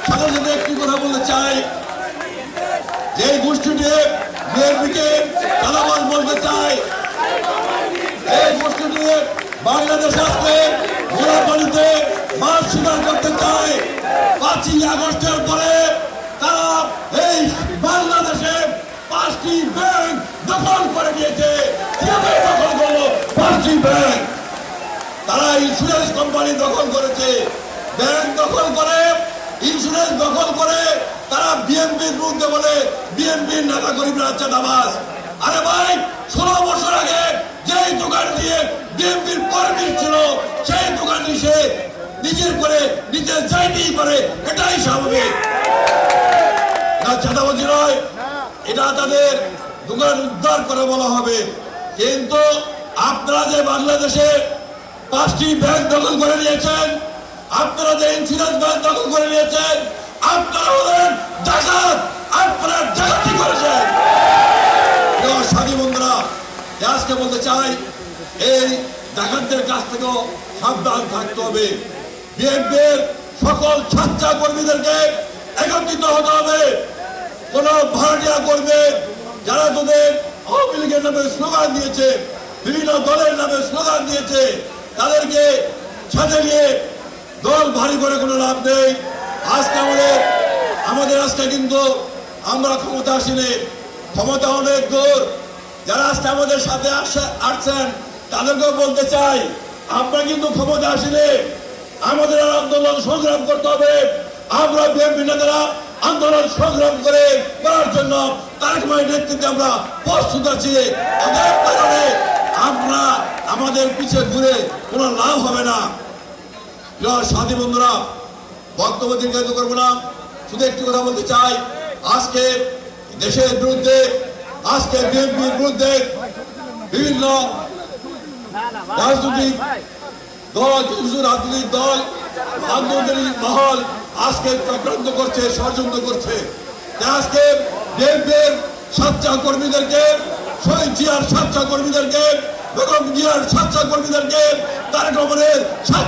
সাথে সাথে একটি কথা বলতে চাই, যে গোষ্ঠীটি বিএনপিকে চাঁদাবাজ বলতে চায়, এই গোষ্ঠীটি বাংলাদেশ আজকে গোলাপানিতে মাছ স্বীকার করতে চায়। 5ই আগস্টের পরে তারা এই বাংলাদেশে 5টি ব্যাংক দখল করে নিয়েছে। কিভাবে দখল করলো? 5টি ব্যাংক। তারা ইন্স্যুরেন্স কোম্পানি দখল করেছে, ব্যাংক দখল করে, ইন্স্যুরেন্স দখল করে। তারা বিএনপির বিরুদ্ধে বলে বিএনপির নেতা কর্মীরা চাঁদাবাজ। আরে ভাই, 16 বছর আগে যেই দোকান দিয়ে বিএনপির পারমিট ছিল, সেই দোকানটি সে নিজের করে নিতে চাইতেই পারে, এটাই স্বাভাবিক। না চাঁদাবাজি নয়, এটা তাদের দোকান উদ্ধার করে বলা হবে। কিন্তু আপনারা যে বাংলাদেশে 5টি ব্যাংক দখল করে নিয়েছেন, আপনারা যে ইন্স্যুরেন্স ব্যাংক দখল করে নিয়েছেন, আপনারা হলেন ডাকাত, আপনারা ডাকাতি করেছেন। সাথী বন্ধুরা, আজকে বলতে চাই, এই ডাকাতদের কাছ থেকেও সাবধান থাকতে হবে। বিএনপির সকল ছাত্র কর্মীদেরকে একত্রিত হতে হবে। কোন ভাড়াটিয়া করবে যারা তোদের আওয়ামী লীগের নামে স্লোগান দিয়েছে, বিভিন্ন দলের নামে স্লোগান দিয়েছে, তাদেরকে সাথে নিয়ে দল ভারী করে কোনো লাভ নেই। আজকে আমাদের আজকে কিন্তু আমরা ক্ষমতা আসিনি, ক্ষমতা অনেক দূর। যারা আজকে আমাদের সাথে আসছেন তাদেরকেও বলতে চাই, আমরা কিন্তু ক্ষমতা আসিনি, আমাদের আন্দোলন সংগ্রাম করতে হবে। আমরা বিএনপি নেতারা আন্দোলন সংগ্রাম করে করার জন্য তারেক রহমানের নেতৃত্বে আমরা প্রস্তুত আছি। তাদের কারণে আমরা আমাদের পিছিয়ে ঘুরে কোনো লাভ হবে না। সাথী বন্ধুরা, বক্তব্য দীর্ঘায়িত করবো না, শুধু একটি কথা বলতে চাই। আজকে দেশের বিরুদ্ধে, আজকে বিএনপির বিরুদ্ধে বিভিন্ন রাজনৈতিক দল, কিছু রাজনৈতিক দল, আন্দোলনের মহল আজকে চক্রান্ত করছে, ষড়যন্ত্র করছে। আজকে বিএনপির স্বেচ্ছা কর্মীদেরকে, শহীদ জিয়ার স্বেচ্ছা কর্মীদেরকে, বেগম জিয়ার স্বেচ্ছা কর্মীদেরকে, তারেক রহমানের স্বেচ্ছা